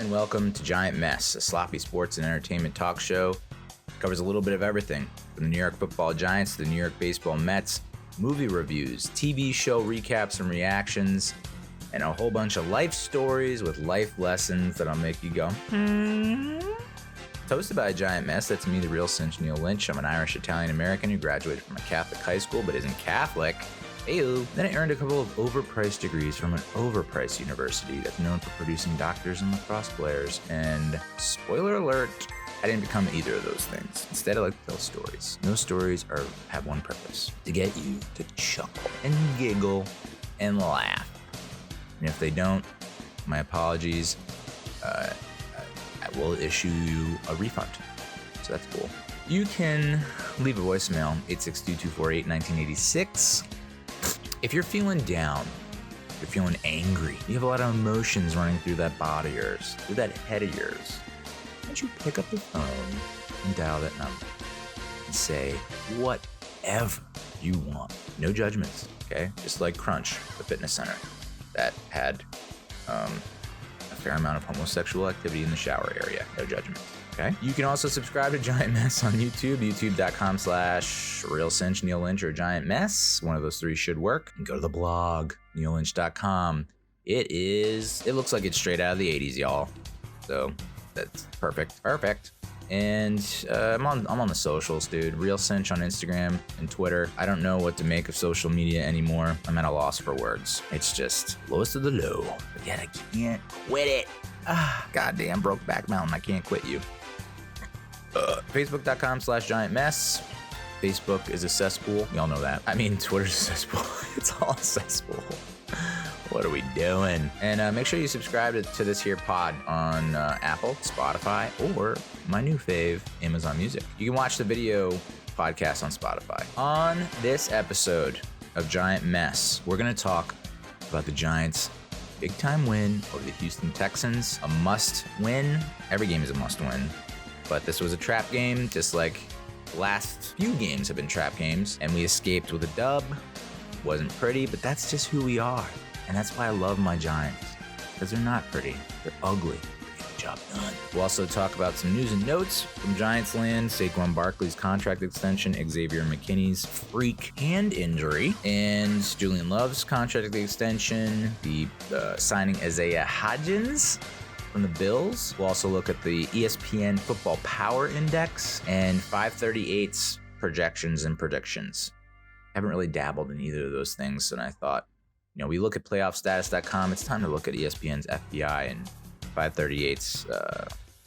and welcome to Giant Mess, a sloppy sports and entertainment talk show. It covers a little bit of everything, from the New York Football Giants to the New York Baseball Mets, movie reviews, TV show recaps and reactions, and a whole bunch of life stories with life lessons that'll make you go, Hosted by Giant Mess, that's me, the real cinch, Neal Lynch. I'm an Irish-Italian-American who graduated from a Catholic high school but isn't Catholic. Ayo. Then I earned a couple of overpriced degrees from an overpriced university that's known for producing doctors and lacrosse players. And spoiler alert, I didn't become either of those things. Instead, I like to tell stories. Those stories have one purpose: to get you to chuckle and giggle and laugh. And if they don't, my apologies. I will issue you a refund. So that's cool. You can leave a voicemail, 862-248-1986. If you're feeling down, you're feeling angry, you have a lot of emotions running through that body of yours, through that head of yours, why don't you pick up the phone and dial that number and say whatever you want. No judgments, okay? Just like Crunch, the fitness center that had a fair amount of homosexual activity in the shower area. No judgments. Okay. You can also subscribe to Giant Mess on YouTube, youtube.com/realcinch, Neal Lynch, or Giant Mess. One of those three should work. And go to the blog, neallynch.com. It looks like it's straight out of the 80s, y'all. So that's perfect. And I'm on the socials, dude. Real Cinch on Instagram and Twitter. I don't know what to make of social media anymore. I'm at a loss for words. It's just lowest of the low. But yet I can't quit it. Goddamn Brokeback Mountain. I can't quit you. Facebook.com/Giant Mess. Facebook is a cesspool. Y'all know that. I mean, Twitter's a cesspool. It's all a cesspool. What are we doing? And make sure you subscribe to this here pod on Apple, Spotify, or my new fave, Amazon Music. You can watch the video podcast on Spotify. On this episode of Giant Mess, we're going to talk about the Giants' big-time win over the Houston Texans. A must-win. Every game is a must-win. But this was a trap game, just like the last few games have been trap games. And we escaped with a dub. Wasn't pretty, but that's just who we are. And that's why I love my Giants. Because they're not pretty. They're ugly. They get the job done. We'll also talk about some news and notes from Giants land. Saquon Barkley's contract extension, Xavier McKinney's freak hand injury, and Julian Love's contract extension, the signing Isiah Hodgins from the Bills. We'll also look at the ESPN Football Power Index and 538's projections and predictions. I haven't really dabbled in either of those things, and I thought, we look at playoffstatus.com. It's time to look at ESPN's FBI and 538's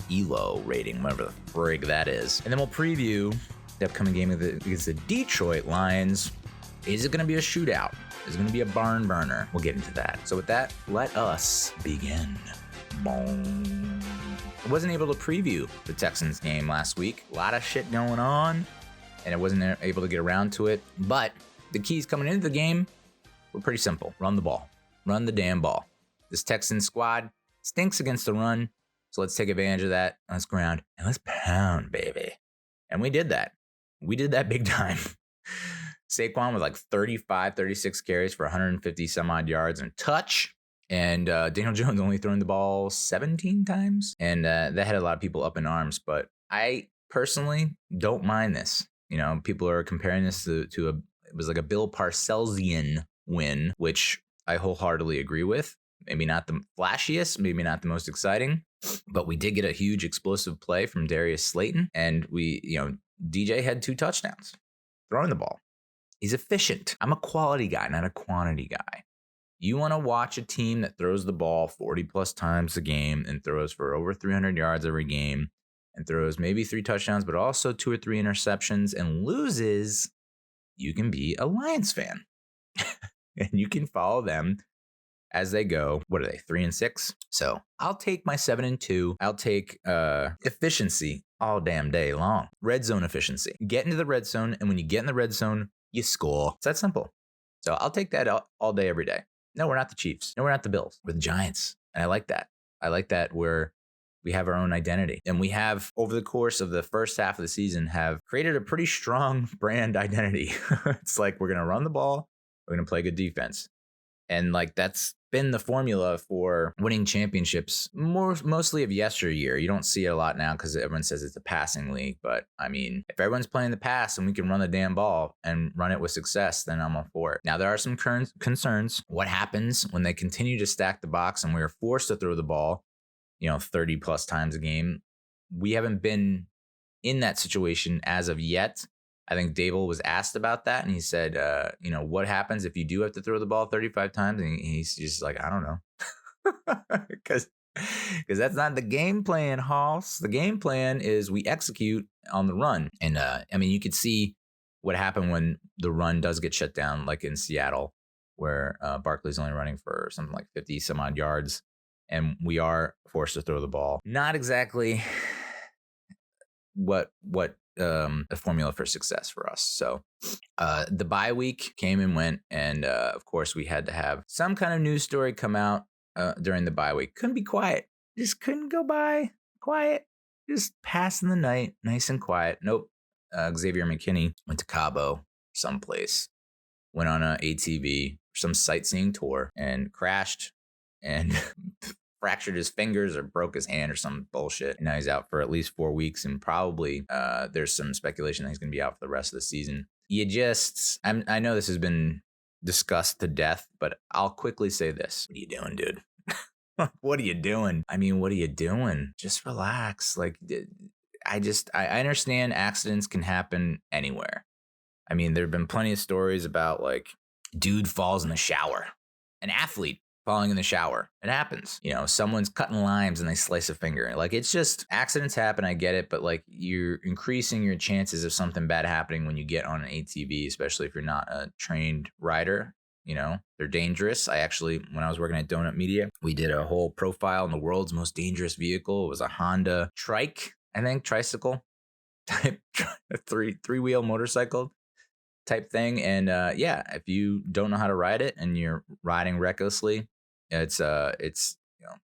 ELO rating, whatever the frig that is. And then we'll preview the upcoming game against the Detroit Lions. Is it going to be a shootout? Is it going to be a barn burner? We'll get into that. So with that, let us begin. Boom. I wasn't able to preview the Texans game last week. A lot of shit going on, and I wasn't able to get around to it. But the keys coming into the game were pretty simple. Run the ball. Run the damn ball. This Texans squad stinks against the run, so let's take advantage of that. Let's ground, and let's pound, baby. And we did that. We did that big time. Saquon with like 35, 36 carries for 150 some odd yards and touch. And Daniel Jones only throwing the ball 17 times. And that had a lot of people up in arms. But I personally don't mind this. People are comparing this to it was like a Bill Parcellsian win, which I wholeheartedly agree with. Maybe not the flashiest, maybe not the most exciting. But we did get a huge explosive play from Darius Slayton. And DJ had 2 touchdowns throwing the ball. He's efficient. I'm a quality guy, not a quantity guy. You want to watch a team that throws the ball 40 plus times a game and throws for over 300 yards every game and throws maybe 3 touchdowns, but also 2 or 3 interceptions and loses. You can be a Lions fan and you can follow them as they go. What are they? 3-6. So I'll take my 7-2. I'll take efficiency all damn day long. Red zone efficiency. Get into the red zone. And when you get in the red zone, you score. It's that simple. So I'll take that all day, every day. No, we're not the Chiefs. No, we're not the Bills. We're the Giants. And I like that. I like that where we have our own identity. And we have, over the course of the first half of the season, have created a pretty strong brand identity. It's like we're going to run the ball. We're going to play good defense. And like that's been the formula for winning championships mostly of yesteryear. You don't see it a lot now because everyone says it's a passing league. But I mean, if everyone's playing the pass and we can run the damn ball and run it with success, then I'm all for it. Now, there are some concerns. What happens when they continue to stack the box and we are forced to throw the ball, 30 plus times a game? We haven't been in that situation as of yet. I think Dable was asked about that, and he said, what happens if you do have to throw the ball 35 times? And he's just like, I don't know. Because that's not the game plan, Hoss. The game plan is we execute on the run. And, you could see what happened when the run does get shut down, like in Seattle, where Barkley's only running for something like 50 some odd yards, and we are forced to throw the ball. Not exactly what a formula for success for us. So the bye week came and went, and of course we had to have some kind of news story come out during the bye week. Couldn't be quiet. Just couldn't go by quiet. Just passing the night nice and quiet. Nope. Xavier McKinney went to Cabo someplace, went on an ATV, some sightseeing tour, and crashed and fractured his fingers or broke his hand or some bullshit. And now he's out for at least 4 weeks, and probably there's some speculation that he's going to be out for the rest of the season. I know this has been discussed to death, but I'll quickly say this. What are you doing, dude? What are you doing? What are you doing? Just relax. Like, I understand accidents can happen anywhere. There have been plenty of stories about like dude falls in the shower, an athlete falling in the shower. It happens. Someone's cutting limes and they slice a finger. Like, it's just accidents happen. I get it. But like, you're increasing your chances of something bad happening when you get on an ATV, especially if you're not a trained rider. They're dangerous. When I was working at Donut Media, we did a whole profile on the world's most dangerous vehicle. It was a Honda Trike, I think, tricycle type, three-wheel motorcycle type thing. And if you don't know how to ride it and you're riding recklessly, it's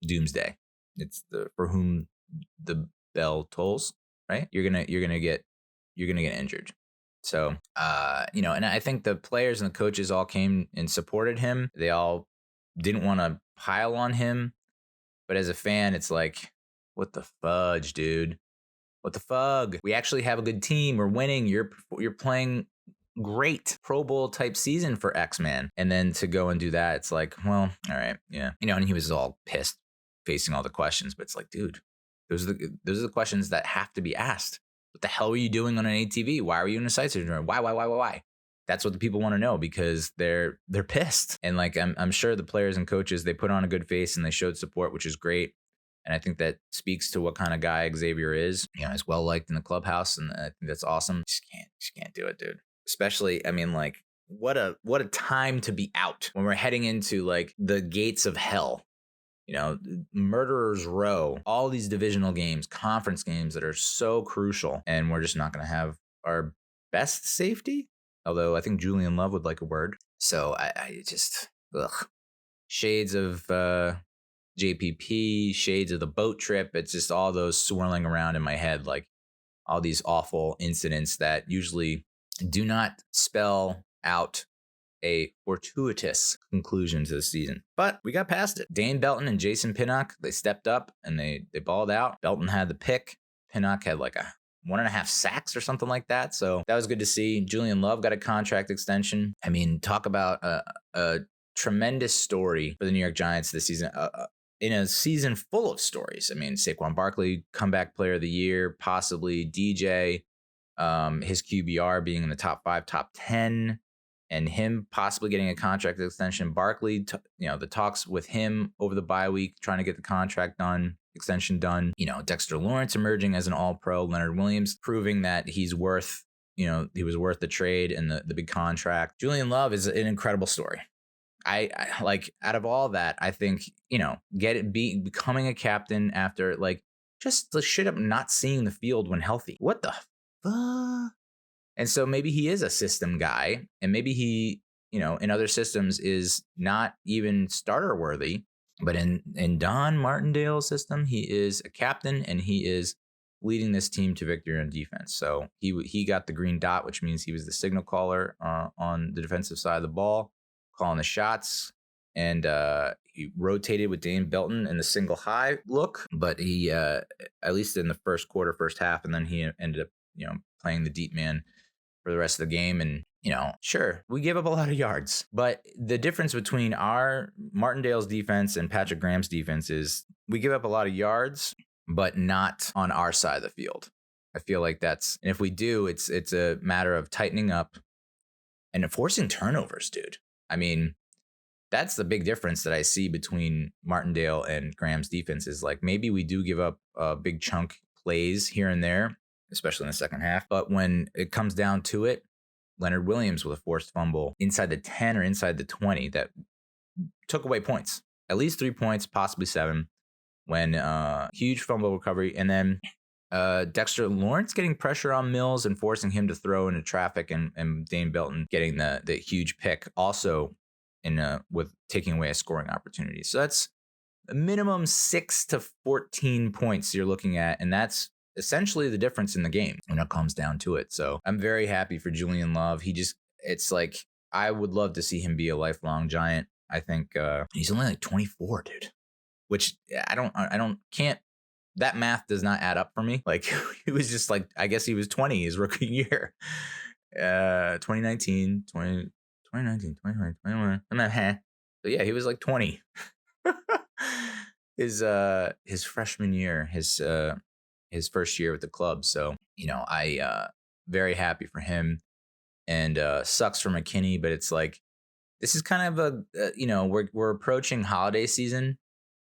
doomsday. It's for whom the bell tolls, right? You're gonna get injured. So and I think the players and the coaches all came and supported him. They all didn't want to pile on him, but as a fan, it's like, what the fudge, dude? What the fug? We actually have a good team. We're winning. You're playing great Pro Bowl type season for X-Man. And then to go and do that, it's like, well, all right. Yeah. And he was all pissed facing all the questions, but it's like, dude, those are the questions that have to be asked. What the hell were you doing on an ATV? Why were you in a sight surgery? Why? That's what the people want to know, because they're pissed. And like, I'm sure the players and coaches, they put on a good face and they showed support, which is great. And I think that speaks to what kind of guy Xavier is. He's well liked in the clubhouse, and I think that's awesome. Just can't do it, dude. Especially, what a time to be out when we're heading into like the gates of hell. Murderer's Row, all these divisional games, conference games that are so crucial, and we're just not going to have our best safety. Although I think Julian Love would like a word. So I just, shades of JPP, shades of the boat trip. It's just all those swirling around in my head, like all these awful incidents that usually do not spell out a fortuitous conclusion to the season. But we got past it. Dane Belton and Jason Pinnock, they stepped up and they balled out. Belton had the pick. Pinnock had like a 1.5 sacks or something like that. So that was good to see. Julian Love got a contract extension. Talk about a tremendous story for the New York Giants this season. In a season full of stories. Saquon Barkley, comeback player of the year, possibly DJ, his QBR being in the top 5, top 10, and him possibly getting a contract extension. Barkley, the talks with him over the bye week, trying to get the contract done, extension done. Dexter Lawrence emerging as an all-pro. Leonard Williams proving that he's worth, he was worth the trade and the big contract. Julian Love is an incredible story. I like, out of all that, I think, becoming a captain after like just the shit up not seeing the field when healthy. What the fuck? And so maybe he is a system guy, and maybe he, in other systems is not even starter worthy, but in Don Martindale's system, he is a captain and he is leading this team to victory on defense. So he got the green dot, which means he was the signal caller on the defensive side of the ball, calling the shots. and he rotated with Dane Belton in the single high look, but he at least in the first quarter, first half, and then he ended up playing the deep man for the rest of the game. And sure, we gave up a lot of yards, but the difference between our Martindale's defense and Patrick Graham's defense is we give up a lot of yards, but not on our side of the field. I feel like and if we do, it's a matter of tightening up and forcing turnovers, dude. I mean, that's the big difference that I see between Martindale and Graham's defense is like maybe we do give up a big chunk plays here and there, especially in the second half. But when it comes down to it, Leonard Williams with a forced fumble inside the 10 or inside the 20 that took away points, at least 3 points, possibly 7, when huge fumble recovery. And then Dexter Lawrence getting pressure on Mills and forcing him to throw into traffic, and Dane Belton getting the huge pick also with taking away a scoring opportunity. So that's a minimum 6 to 14 points you're looking at, and that's essentially the difference in the game when it comes down to it. So I'm very happy for Julian Love. It's like I would love to see him be a lifelong Giant. I think he's only like 24, dude, which can't. That math does not add up for me. Like he was just like, I guess he was 20 his rookie year. 2019, 2021. So yeah, he was like 20. His freshman year, his first year with the club. So, I very happy for him, and sucks for McKinney, but it's like this is kind of we're approaching holiday season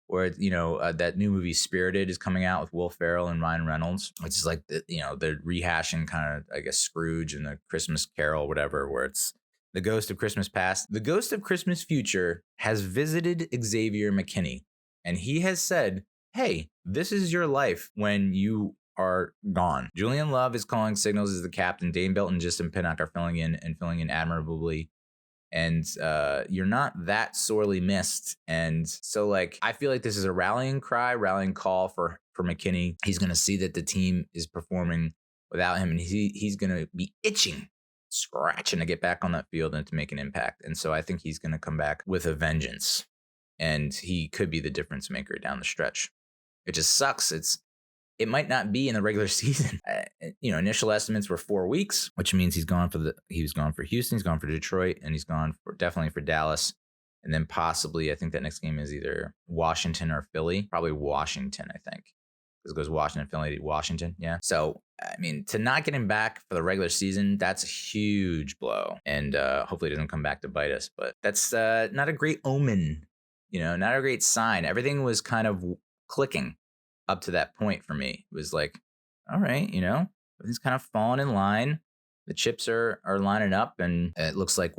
where that new movie Spirited is coming out with Will Ferrell and Ryan Reynolds, which is like they're rehashing kind of, I guess, Scrooge and the Christmas Carol, whatever, where it's the ghost of Christmas past. The ghost of Christmas future has visited Xavier McKinney, and he has said, hey, this is your life when you are gone. Julian Love is calling signals as the captain. Dane Belton, Justin Pinnock are filling in admirably. And you're not that sorely missed. And so, like, I feel like this is a rallying call for McKinney. He's going to see that the team is performing without him, and he's going to be scratching to get back on that field and to make an impact. And so I think he's going to come back with a vengeance, and he could be the difference maker down the stretch. It just sucks. It might not be in the regular season. Initial estimates were 4 weeks, which means he was gone for Houston, he's gone for Detroit, and he's gone definitely for Dallas. And then possibly, I think that next game is either Washington or Philly. Probably Washington, I think. Because it goes Washington, Philly, Washington. Yeah. So, I mean, to not get him back for the regular season, that's a huge blow. And hopefully it doesn't come back to bite us. But that's not a great omen, not a great sign. Everything was kind of clicking up to that point for me. It was like, all right, everything's kind of falling in line. The chips are lining up, and it looks like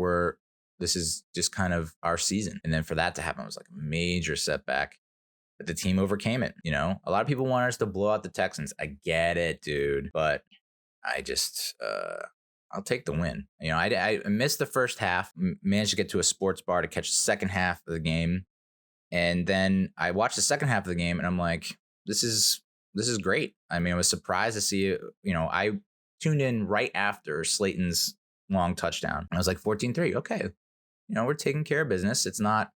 this is just kind of our season. And then for that to happen was like a major setback, but the team overcame it. A lot of people want us to blow out the Texans. I get it, dude, but I just I'll take the win. I missed the first half, managed to get to a sports bar to catch the second half of the game, and then I watched the second half of the game, and I'm like, this is great. I mean, I was surprised to see it. I tuned in right after Slayton's long touchdown. I was like 14-3. Okay. We're taking care of business. It's not,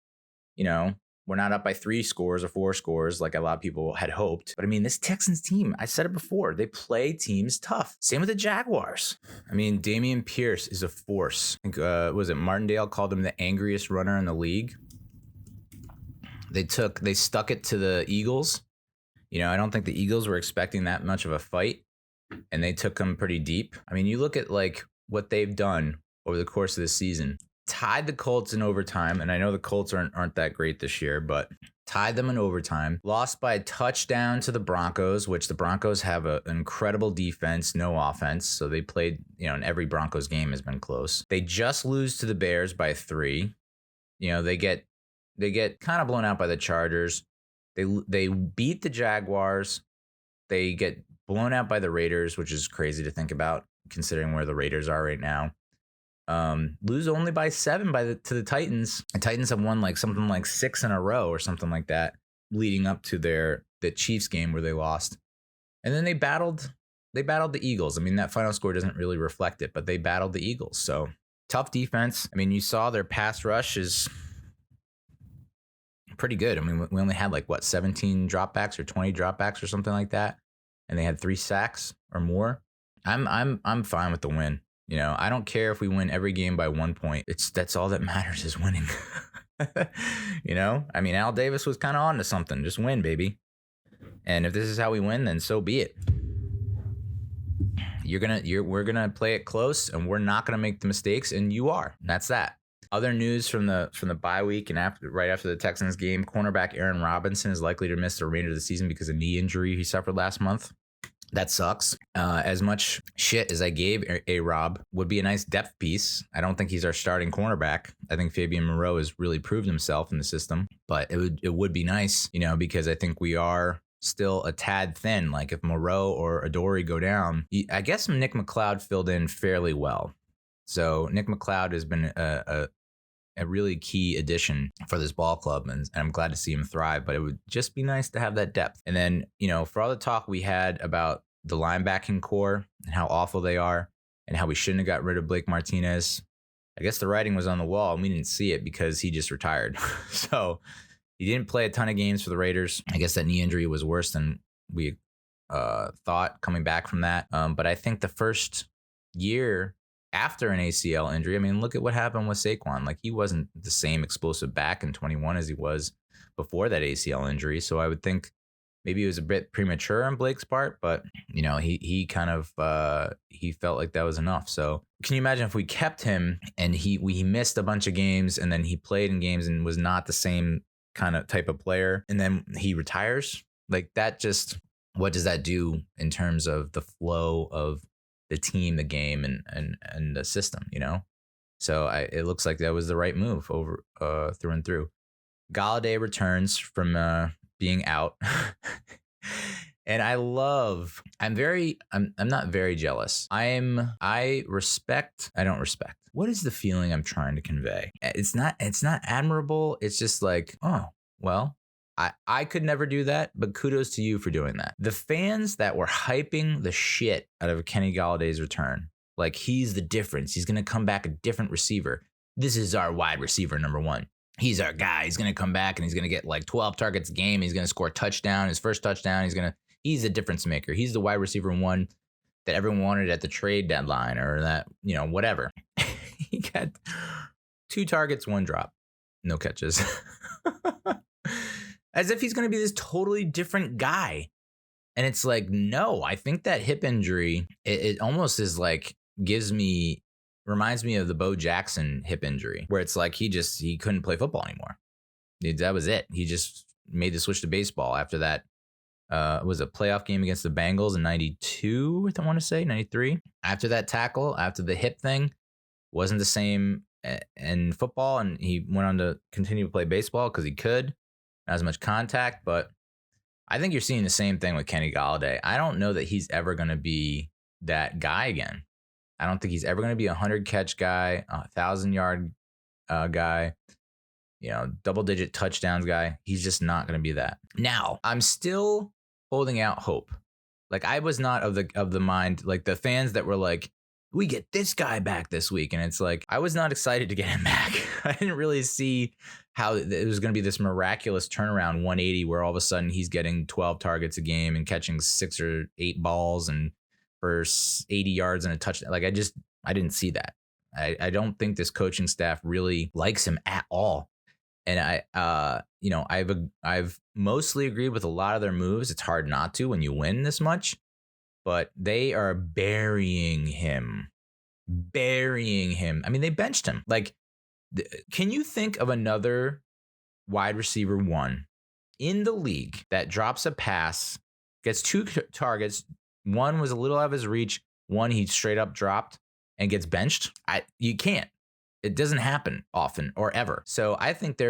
we're not up by 3 scores or 4 scores like a lot of people had hoped. But I mean, this Texans team, I said it before, they play teams tough. Same with the Jaguars. I mean, Dameon Pierce is a force. I think, was it Martindale called him the angriest runner in the league? They stuck it to the Eagles. I don't think the Eagles were expecting that much of a fight, and they took them pretty deep. I mean, you look at like what they've done over the course of the season. Tied the Colts in overtime, and I know the Colts aren't that great this year, but tied them in overtime. Lost by a touchdown to the Broncos, which the Broncos have an incredible defense, no offense. So they played, and every Broncos game has been close. They just lose to the Bears by 3. They get kind of blown out by the Chargers. They beat the Jaguars. They get blown out by the Raiders, which is crazy to think about considering where the Raiders are right now. Lose only by 7 to the Titans. The Titans have won like something like 6 in a row or something like that, leading up to the Chiefs game where they lost. And then they battled the Eagles. I mean, that final score doesn't really reflect it, but they battled the Eagles. So tough defense. I mean, you saw their pass rush is pretty good. I mean, we only had 17 dropbacks or 20 dropbacks or something like that, and they had 3 sacks or more. I'm fine with the win. I don't care if we win every game by 1 point. That's all that matters is winning. I mean, Al Davis was kind of on to something. Just win, baby. And if this is how we win, then so be it. We're gonna play it close, and we're not gonna make the mistakes, and you are. And that's that. Other news from the bye week and right after the Texans game, cornerback Aaron Robinson is likely to miss the remainder of the season because of knee injury he suffered last month. That sucks. As much shit as I gave A-Rob, would be a nice depth piece. I don't think he's our starting cornerback. I think Fabian Moreau has really proved himself in the system, but it would be nice, because I think we are still a tad thin. Like if Moreau or Adoree go down, I guess Nick McLeod filled in fairly well. So Nick McLeod has been a really key addition for this ball club, and I'm glad to see him thrive, but it would just be nice to have that depth. And then, for all the talk we had about the linebacking core and how awful they are and how we shouldn't have got rid of Blake Martinez, I guess the writing was on the wall and we didn't see it because he just retired. So he didn't play a ton of games for the Raiders. I guess that knee injury was worse than we thought coming back from that. But I think the first year after an ACL injury, I mean, look at what happened with Saquon. Like, he wasn't the same explosive back in 21 as he was before that ACL injury. So I would think maybe it was a bit premature on Blake's part, but he kind of he felt like that was enough. So can you imagine if we kept him and he missed a bunch of games and then he played in games and was not the same kind of type of player, and then he retires? Like, that just, what does that do in terms of the flow of the team, the game, and the system, So it looks like that was the right move over through and through. Golladay returns from being out. And I'm not very jealous. I don't respect. What is the feeling I'm trying to convey? It's not admirable. It's just like, oh, well, I could never do that, but kudos to you for doing that. The fans that were hyping the shit out of Kenny Galladay's return, like he's the difference. He's going to come back a different receiver. This is our wide receiver number 1. He's our guy. He's going to come back and he's going to get 12 targets a game. He's going to score a touchdown, his first touchdown. He's a difference maker. He's the wide receiver 1 that everyone wanted at the trade deadline or that, whatever. He got 2 targets, 1 drop, no catches. As if he's going to be this totally different guy. And it's like, no, I think that hip injury, it almost is reminds me of the Bo Jackson hip injury, where it's like he couldn't play football anymore. That was it. He just made the switch to baseball after that. Was a playoff game against the Bengals in 92, I want to say, 93. After that tackle, after the hip thing, wasn't the same in football. And he went on to continue to play baseball because he could. Not as much contact, but I think you're seeing the same thing with Kenny Golladay. I don't know that he's ever going to be that guy again. I don't think he's ever going to be a 100-catch guy, a 1,000-yard guy, double-digit touchdowns guy. He's just not going to be that. Now, I'm still holding out hope. Like, I was not of the mind, like the fans that were like, we get this guy back this week. And it's like, I was not excited to get him back. I didn't really see how it was going to be this miraculous turnaround 180 where all of a sudden he's getting 12 targets a game and catching 6 or 8 balls and for 80 yards and a touchdown. Like, I didn't see that. I don't think this coaching staff really likes him at all. And I've mostly agreed with a lot of their moves. It's hard not to when you win this much, but they are burying him. I mean, they benched him. Like, can you think of another wide receiver 1 in the league that drops a pass, gets 2 targets, 1 was a little out of his reach, 1 he straight up dropped and gets benched? You can't. It doesn't happen often or ever. So I think they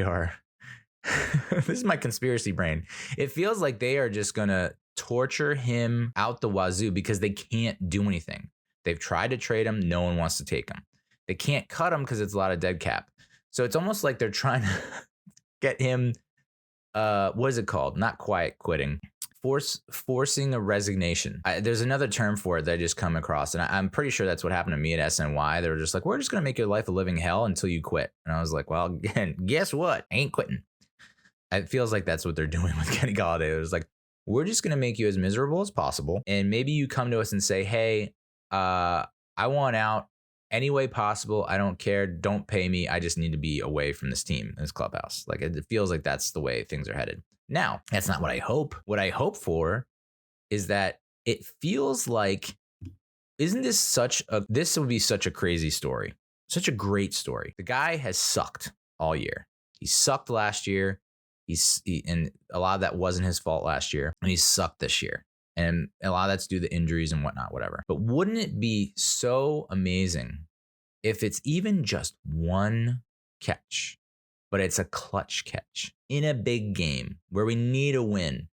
are. This is my conspiracy brain. It feels like they are just going to torture him out the wazoo because they can't do anything. They've tried to trade him. No one wants to take him. They can't cut him because it's a lot of dead cap. So it's almost like they're trying to get him, what is it called? Not quiet quitting. Forcing a resignation. There's another term for it that I just come across, and I'm pretty sure that's what happened to me at SNY. They were just like, we're just going to make your life a living hell until you quit. And I was like, well, again, guess what? I ain't quitting. It feels like that's what they're doing with Kenny Golladay. It was like, we're just going to make you as miserable as possible. And maybe you come to us and say, hey, I want out any way possible. I don't care. Don't pay me. I just need to be away from this team, this clubhouse. Like, it feels like that's the way things are headed. Now, that's not what I hope. What I hope for is that it feels like, this would be such a crazy story, such a great story. The guy has sucked all year. He sucked last year. And a lot of that wasn't his fault last year. And he sucked this year. And a lot of that's due to injuries and whatnot, whatever. But wouldn't it be so amazing if it's even just one catch, but it's a clutch catch in a big game where we need a win,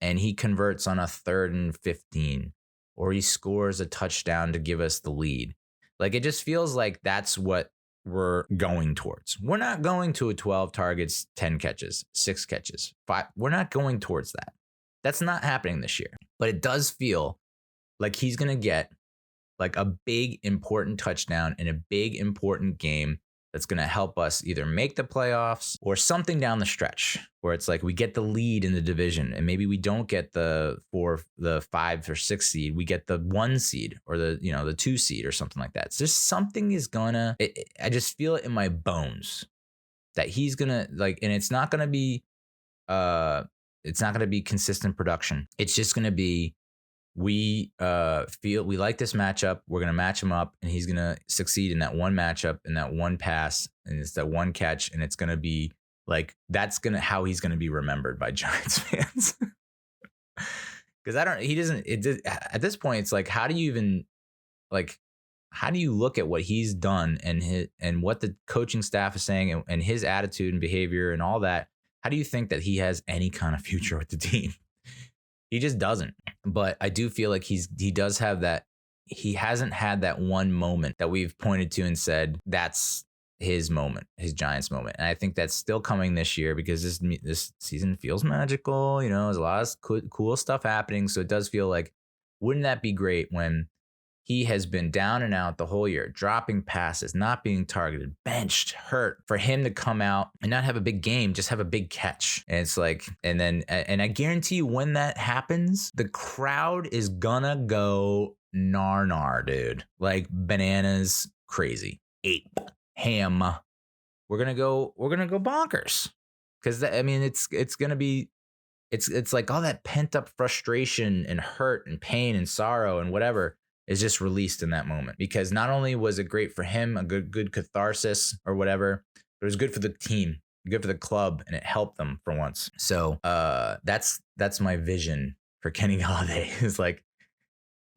and he converts on a 3rd and 15, or he scores a touchdown to give us the lead? Like, it just feels like that's what we're going towards. We're not going to a 12 targets, 10 catches, 6 catches, 5. We're not going towards that. That's not happening this year. But it does feel like he's going to get like a big important touchdown in a big important game that's going to help us either make the playoffs or something down the stretch where it's like we get the lead in the division, and maybe we don't get the 5 or 6 seed. We get the 1 seed or the 2 seed or something like that. So just something is gonna, I just feel it in my bones that he's gonna like, and it's not gonna be consistent production. It's just gonna be, we like this matchup. We're going to match him up, and he's going to succeed in that one matchup, in that one pass, and it's that one catch. And it's going to be like, that's how he's going to be remembered by Giants fans. Because at this point, it's like, how do you look at what he's done and what the coaching staff is saying and his attitude and behavior and all that? How do you think that he has any kind of future with the team? He just doesn't. But I do feel like he does have that. He hasn't had that one moment that we've pointed to and said, that's his moment, his Giants moment. And I think that's still coming this year because this season feels magical. There's a lot of cool stuff happening. So it does feel like, wouldn't that be great when he has been down and out the whole year, dropping passes, not being targeted, benched, hurt, for him to come out and not have a big game, just have a big catch. And it's like, and I guarantee you when that happens, the crowd is gonna go nar, dude. Like bananas, crazy, ape, ham. We're gonna go bonkers. Cause it's gonna be, it's like all that pent up frustration and hurt and pain and sorrow and whatever is just released in that moment, because not only was it great for him, a good catharsis or whatever, but it was good for the team, good for the club, and it helped them for once. So that's my vision for Kenny Golladay. Is like,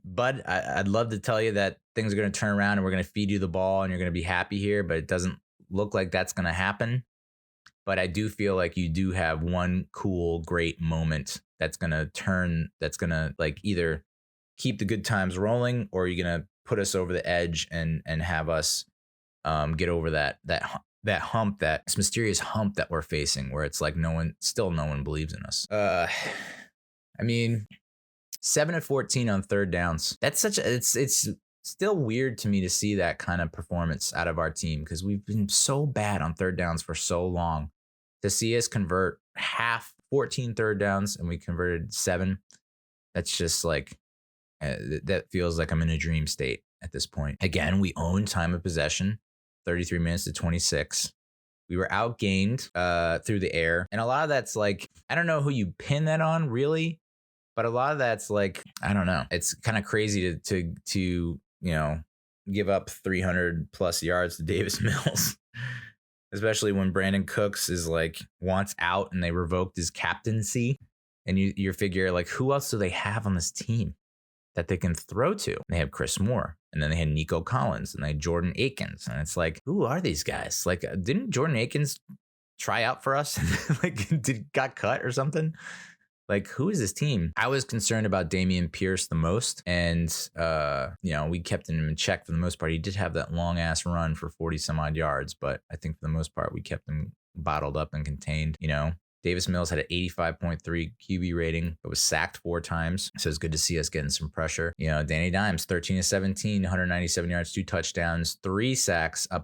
bud, I'd love to tell you that things are going to turn around and we're going to feed you the ball and you're going to be happy here, but it doesn't look like that's going to happen. But I do feel like you do have one cool, great moment that's going to like either keep the good times rolling, or you're going to put us over the edge and have us get over that hump, that mysterious hump that we're facing, where it's like no one believes in us. 7 of 14 on third downs. That's it's still weird to me to see that kind of performance out of our team, because we've been so bad on third downs for so long. To see us convert 14 third downs and we converted 7, that's just like, that feels like I'm in a dream state at this point. Again, we own time of possession, 33 minutes to 26. We were outgained through the air. And a lot of that's like, I don't know who you pin that on really, but a lot of that's like, I don't know. It's kind of crazy to give up 300 plus yards to Davis Mills, especially when Brandon Cooks is like wants out and they revoked his captaincy. And you figure like, who else do they have on this team that they can throw to? They have Chris Moore, and then they had Nico Collins, and they had Jordan Akins. And it's like, who are these guys? Like, didn't Jordan Akins try out for us? Like, got cut or something? Like, who is this team? I was concerned about Dameon Pierce the most. And, we kept him in check for the most part. He did have that long ass run for 40 some odd yards, but I think for the most part, we kept him bottled up and contained. Davis Mills had an 85.3 QB rating, but was sacked 4 times. So it's good to see us getting some pressure. Danny Dimes, 13 of 17, 197 yards, 2 touchdowns, 3 sacks, a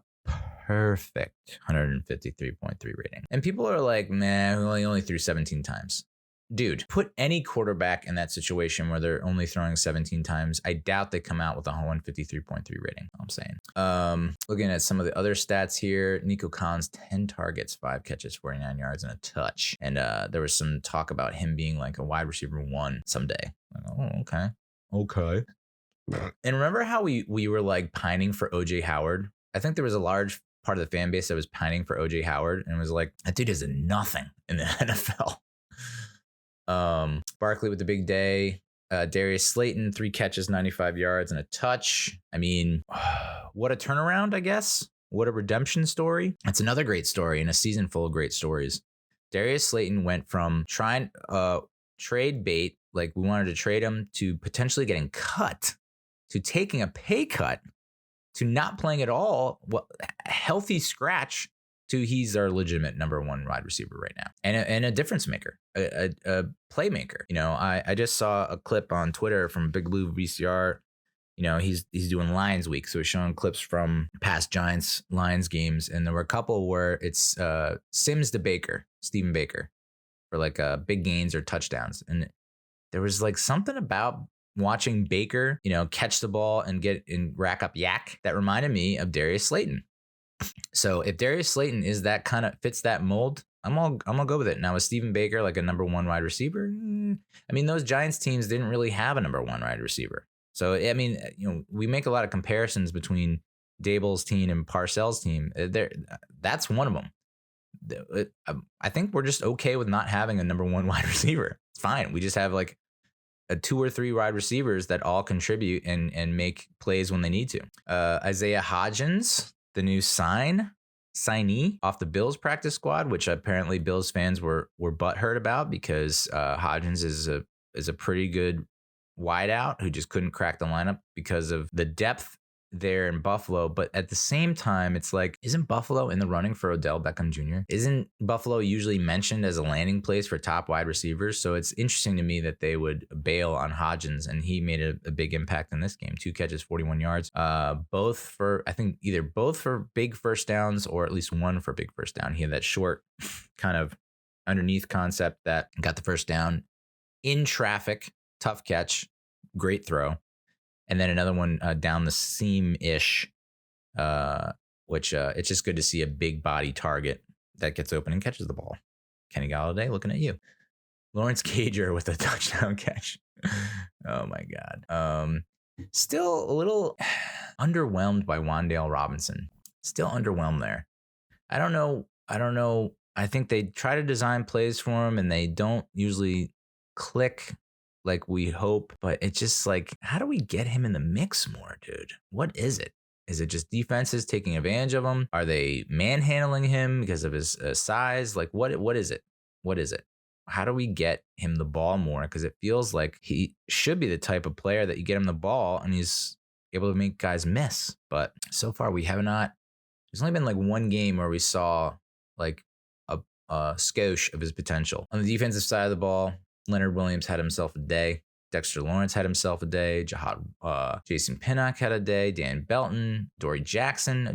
perfect 153.3 rating. And people are like, man, he only threw 17 times. Dude, put any quarterback in that situation where they're only throwing 17 times. I doubt they come out with a 153.3 rating. I'm saying. Looking at some of the other stats here, Nico Collins, 10 targets, 5 catches, 49 yards, and a touch. And there was some talk about him being like a wide receiver 1 someday. Like, oh, okay. And remember how we were like pining for OJ Howard? I think there was a large part of the fan base that was pining for OJ Howard and was like, that dude is nothing in the NFL. Barkley with the big day. Darius Slayton, 3 catches, 95 yards, and a touch. I mean, what a turnaround, I guess. What a redemption story. It's another great story in a season full of great stories. Darius Slayton went from trying trade bait, like we wanted to trade him, to potentially getting cut, to taking a pay cut, to not playing at all. Well, healthy scratch. To he's our legitimate number 1 wide receiver right now, and a difference maker, a playmaker. You know, I just saw a clip on Twitter from Big Lou VCR. You know, he's doing Lions week, so he's showing clips from past Giants Lions games, and there were a couple where it's Sims to Baker, Stephen Baker, for like big gains or touchdowns, and there was like something about watching Baker, you know, catch the ball and rack up yak that reminded me of Darius Slayton. So if Darius Slayton is that kind of fits that mold, I'm gonna go with it. Now, is Stephen Baker like a number 1 wide receiver? I mean, those Giants teams didn't really have a number 1 wide receiver. So I mean, you know, we make a lot of comparisons between Dable's team and Parcells' team. That's one of them. I think we're just okay with not having a number 1 wide receiver. It's fine. We just have like a 2 or 3 wide receivers that all contribute and make plays when they need to. Isiah Hodgins, the new signee off the Bills practice squad, which apparently Bills fans were butthurt about because Hodgins is a pretty good wideout who just couldn't crack the lineup because of the depth there in Buffalo. But at the same time, it's like, isn't Buffalo in the running for Odell Beckham Jr.? Isn't Buffalo usually mentioned as a landing place for top wide receivers? So it's interesting to me that they would bail on Hodgins, and he made a big impact in this game. 2 catches, 41 yards, both for big first downs, or at least 1 for big first down. He had that short kind of underneath concept that got the first down in traffic, tough catch, great throw. And then another one down the seam-ish, which it's just good to see a big body target that gets open and catches the ball. Kenny Golladay, looking at you. Lawrence Cager with a touchdown catch. Oh, my God. Still a little underwhelmed by Wan'Dale Robinson. Still underwhelmed there. I don't know. I think they try to design plays for him, and they don't usually click like we hope, but it's just like, how do we get him in the mix more, dude? What is it? Is it just defenses taking advantage of him? Are they manhandling him because of his size? Like, what is it? What is it? How do we get him the ball more? Because it feels like he should be the type of player that you get him the ball and he's able to make guys miss. But so far we have not. There's only been like 1 game where we saw like a skosh of his potential. On the defensive side of the ball, Leonard Williams had himself a day. Dexter Lawrence had himself a day. Jason Pinnock had a day. Dan Belton, Dory Jackson,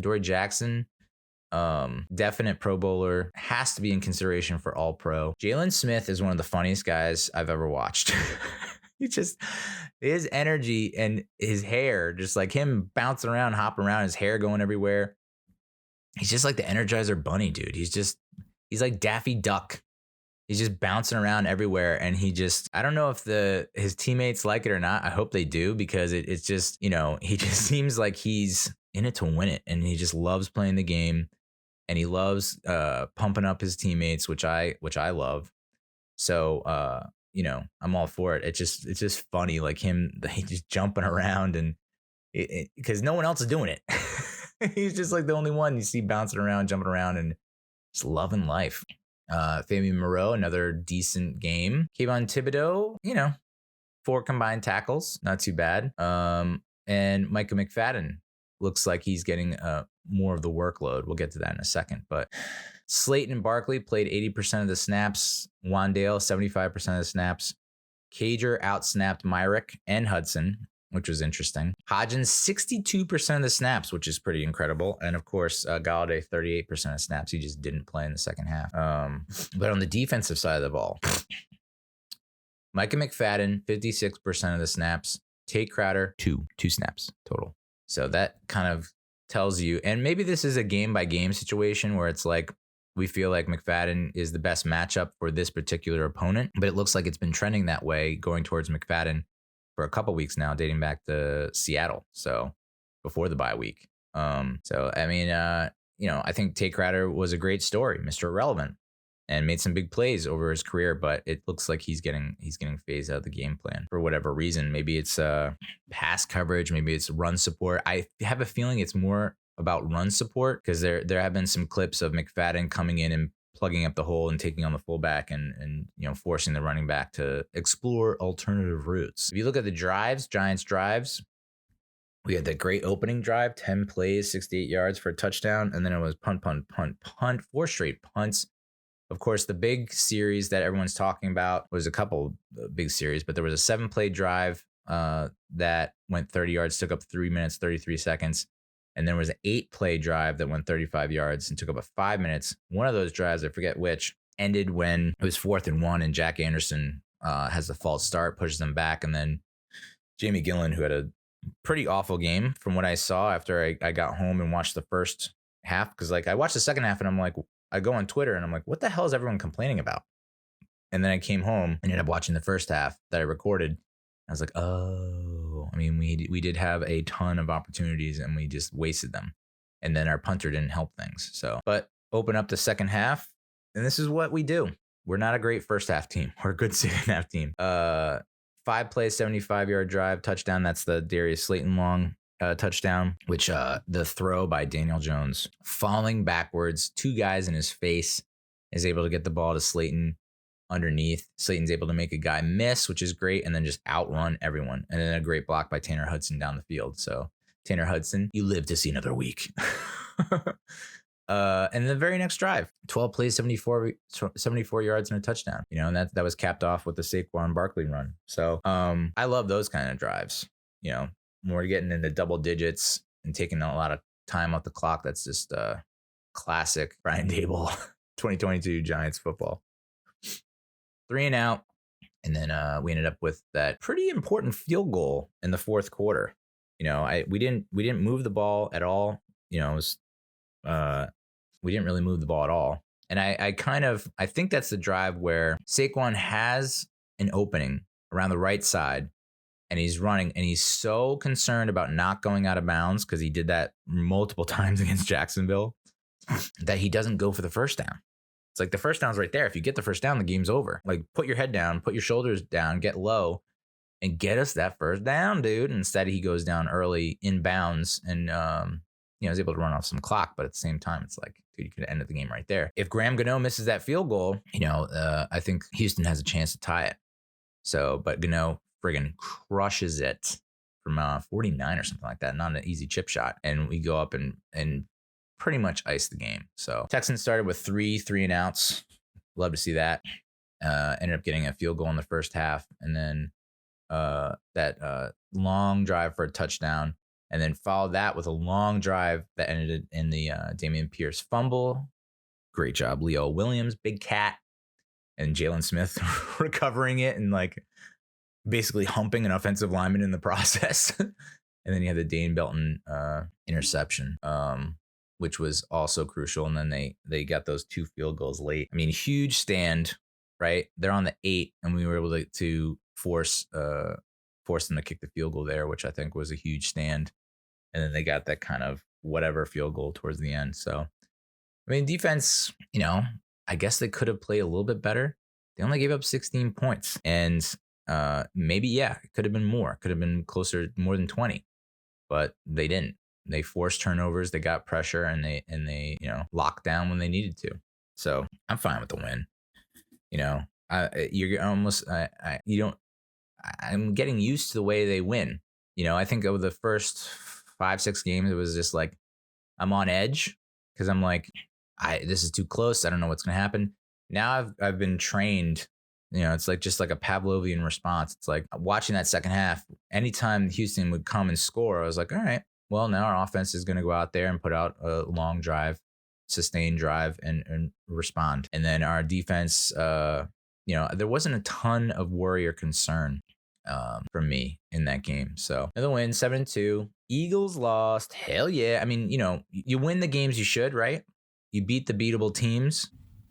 definite Pro Bowler, has to be in consideration for All Pro. Jalen Smith is one of the funniest guys I've ever watched. He just, his energy and his hair, just like him bouncing around, hopping around, his hair going everywhere. He's just like the Energizer Bunny, dude. He's like Daffy Duck. He's just bouncing around everywhere, and I don't know if his teammates like it or not. I hope they do, because it's just, you know, he just seems like he's in it to win it, and he just loves playing the game, and he loves pumping up his teammates, which I love. So, you know, I'm all for it. It's just funny, like him, he just jumping around, and because no one else is doing it. He's just like the only one you see bouncing around, jumping around, and just loving life. Fabian Moreau, another decent game. Kayvon Thibodeau, you know, 4 combined tackles, not too bad. And Micah McFadden looks like he's getting more of the workload. We'll get to that in a second. But Slayton and Barkley played 80% of the snaps. Wan'Dale, 75% of the snaps. Cager outsnapped Myrick and Hudson. which was interesting. Hodgins, 62% of the snaps, which is pretty incredible. And of course, Golladay, 38% of snaps. He just didn't play in the second half. But on the defensive side of the ball, Micah McFadden, 56% of the snaps. Tate Crowder, two snaps total. So that kind of tells you, and maybe this is a game-by-game situation where it's like, we feel like McFadden is the best matchup for this particular opponent, but it looks like it's been trending that way, going towards McFadden for a couple weeks now, dating back to Seattle. So before the bye week. So I mean, I think Tate Crowder was a great story, Mr. Irrelevant, and made some big plays over his career, but it looks like he's getting phased out of the game plan for whatever reason. Maybe it's pass coverage, maybe it's run support. I have a feeling it's more about run support, because there have been some clips of McFadden coming in and plugging up the hole and taking on the fullback and forcing the running back to explore alternative routes. If you look at the drives, Giants drives, we had that great opening drive, 10 plays, 68 yards for a touchdown, and then it was punt, 4 straight punts. Of course, the big series that everyone's talking about was a couple big series, but there was a 7-play drive that went 30 yards, took up 3 minutes, 33 seconds. And there was an 8-play drive that went 35 yards and took up 5 minutes. One of those drives, I forget which, ended when it was 4th and 1, and Jack Anderson has the false start, pushes them back. And then Jamie Gillen, who had a pretty awful game from what I saw after I got home and watched the first half, because I watched the second half and I'm like, I go on Twitter and I'm like, what the hell is everyone complaining about? And then I came home and ended up watching the first half that I recorded. I was like, oh, I mean, we did have a ton of opportunities and we just wasted them. And then our punter didn't help things. So, but open up the second half, and this is what we do. We're not a great first half team. We're a good second half team. 5-play, 75-yard drive, touchdown. That's the Darius Slayton-Long touchdown, which the throw by Daniel Jones, falling backwards, 2 guys in his face, is able to get the ball to Slayton underneath. Slayton's able to make a guy miss, which is great, and then just outrun everyone. And then a great block by Tanner Hudson down the field. So Tanner Hudson, you live to see another week. And the very next drive, 12 plays, 74 yards and a touchdown. And that was capped off with the Saquon Barkley run. So I love those kind of drives. More getting into double digits and taking a lot of time off the clock. That's just classic Brian Dable 2022 Giants football. 3 and out, and then we ended up with that pretty important field goal in the fourth quarter. We didn't move the ball at all. We didn't really move the ball at all, and I think that's the drive where Saquon has an opening around the right side, and he's running, and he's so concerned about not going out of bounds, because he did that multiple times against Jacksonville, that he doesn't go for the first down. It's like the first down's right there. If you get the first down, the game's over. Like, put your head down, put your shoulders down, get low, and get us that first down, dude. Instead, he goes down early in bounds and, is able to run off some clock. But at the same time, it's like, dude, you could have ended the game right there. If Graham Gano misses that field goal, I think Houston has a chance to tie it. So, but Gano friggin' crushes it from 49 or something like that. Not an easy chip shot. And we go up and pretty much ice the game. So Texans started with 3 and outs. Love to see that. Ended up getting a field goal in the first half, and then that long drive for a touchdown, and then followed that with a long drive that ended in the Dameon Pierce fumble. Great job, Leo Williams, big cat, and Jalen Smith recovering it and basically humping an offensive lineman in the process. And then you had the Dane Belton interception, which was also crucial. And then they got those 2 field goals late. I mean, huge stand, right? They're on the 8, and we were able to force them to kick the field goal there, which I think was a huge stand. And then they got that kind of whatever field goal towards the end. So, I mean, defense, I guess they could have played a little bit better. They only gave up 16 points, and maybe, it could have been more, could have been closer, more than 20, but they didn't. They forced turnovers, they got pressure, and they locked down when they needed to. So I'm fine with the win. You're almost I'm getting used to the way they win. I think over the first 5-6 games, it was just like I'm on edge because I'm like, this is too close. I don't know what's gonna happen. Now I've been trained it's like just like a Pavlovian response. It's like watching that second half, anytime Houston would come and score, I was like, all right, well, now our offense is going to go out there and put out a long drive, sustained drive, and respond. And then our defense, there wasn't a ton of worry or concern from me in that game. So another win, 7-2. Eagles lost. Hell yeah. I mean, you win the games you should, right? You beat the beatable teams.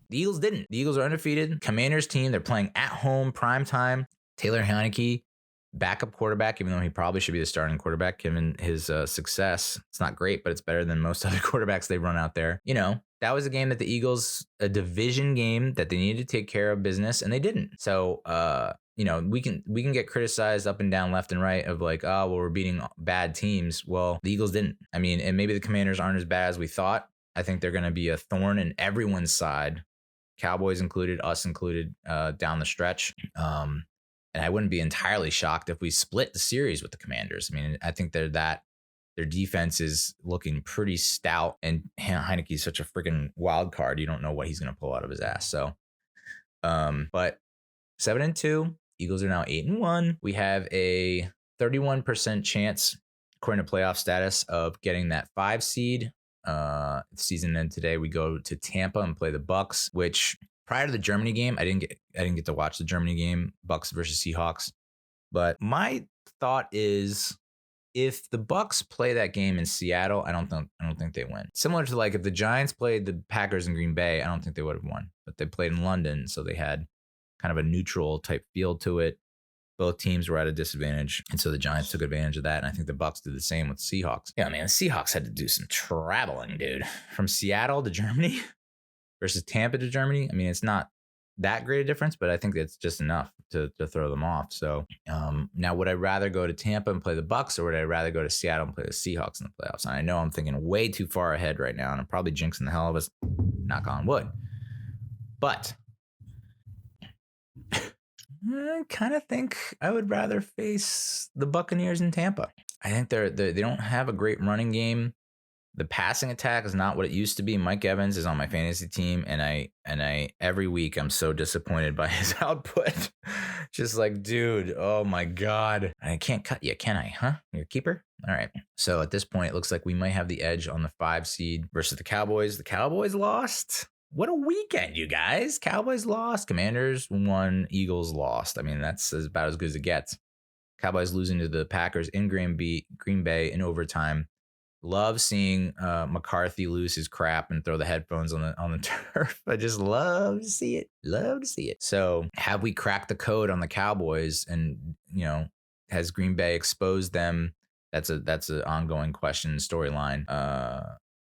The Eagles didn't. The Eagles are undefeated. Commanders team, they're playing at home, prime time. Taylor Heineke, backup quarterback, even though he probably should be the starting quarterback given his success. It's not great, but it's better than most other quarterbacks they run out there. That was a game that the Eagles, a division game that they needed to take care of business, and they didn't. So, we can get criticized up and down, left and right of like, oh, well, we're beating bad teams. Well, the Eagles didn't. I mean, and maybe the Commanders aren't as bad as we thought. I think they're going to be a thorn in everyone's side, Cowboys included, us included, down the stretch. And I wouldn't be entirely shocked if we split the series with the Commanders. I mean, I think their defense is looking pretty stout, and Heineke is such a freaking wild card. You don't know what he's going to pull out of his ass. So, but 7-2, Eagles are now 8-1. We have a 31% chance, according to playoff status, of getting that 5 seed. Season end today, we go to Tampa and play the Bucks, which prior to the Germany game, I didn't get to watch the Germany game, Bucks versus Seahawks. But my thought is, if the Bucks play that game in Seattle, I don't think they win. Similar to like if the Giants played the Packers in Green Bay, I don't think they would have won. But they played in London, so they had kind of a neutral type feel to it. Both teams were at a disadvantage, and so the Giants took advantage of that, and I think the Bucks did the same with Seahawks. Yeah, man, the Seahawks had to do some traveling, dude. From Seattle to Germany versus Tampa to Germany. I mean, it's not that great a difference, but I think it's just enough to throw them off. So now, would I rather go to Tampa and play the Bucks, or would I rather go to Seattle and play the Seahawks in the playoffs? And I know I'm thinking way too far ahead right now, and I'm probably jinxing the hell of us, knock on wood. But I kind of think I would rather face the Buccaneers in Tampa. I think they don't have a great running game. The passing attack is not what it used to be. Mike Evans is on my fantasy team, and I every week I'm so disappointed by his output. Just like, dude, oh my God. I can't cut you, can I? Huh? You're a keeper? All right. So at this point, it looks like we might have the edge on the 5 seed versus the Cowboys. The Cowboys lost. What a weekend, you guys. Cowboys lost. Commanders won. Eagles lost. I mean, that's about as good as it gets. Cowboys losing to the Packers in Green Bay in overtime. Love seeing McCarthy lose his crap and throw the headphones on the turf. I just love to see it. Love to see it. So have we cracked the code on the Cowboys, and has Green Bay exposed them? That's an ongoing question, storyline.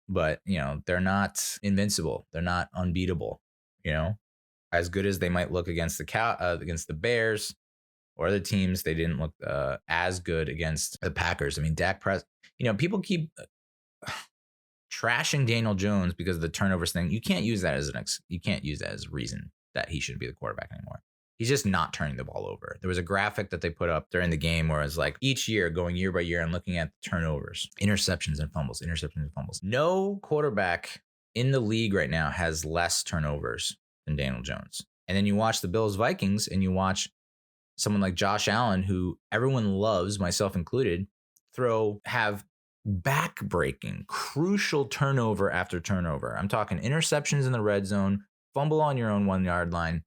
But they're not invincible. They're not unbeatable. As good as they might look against the Bears or other teams, they didn't look as good against the Packers. I mean, Dak Prescott. People keep trashing Daniel Jones because of the turnovers thing. You can't use that as a reason that he shouldn't be the quarterback anymore. He's just not turning the ball over. There was a graphic that they put up during the game where it's like each year, going year by year and looking at the turnovers, interceptions and fumbles. No quarterback in the league right now has less turnovers than Daniel Jones. And then you watch the Bills Vikings, and you watch someone like Josh Allen, who everyone loves, myself included, have back-breaking, crucial turnover after turnover. I'm talking interceptions in the red zone, fumble on your own 1-yard line.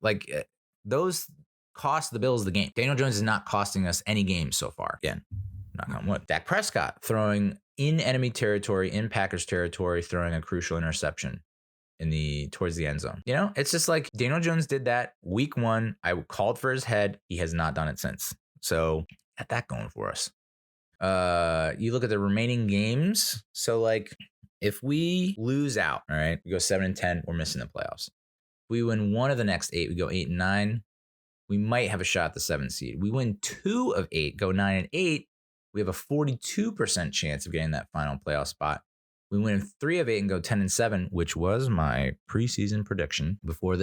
Like, those cost the Bills the game. Daniel Jones is not costing us any games so far. Again, knock on wood. Dak Prescott throwing in enemy territory, in Packers territory, throwing a crucial interception towards the end zone. It's just like Daniel Jones did that week 1. I called for his head. He has not done it since. So got that going for us. You look at the remaining games. So like if we lose out, all right, we go 7-10, we're missing the playoffs. We win 1 of the next 8, we go 8-9. We might have a shot at the 7th seed. We win 2 of 8, go 9-8. We have a 42% chance of getting that final playoff spot. We win 3 of 8 and go 10-7, which was my preseason prediction before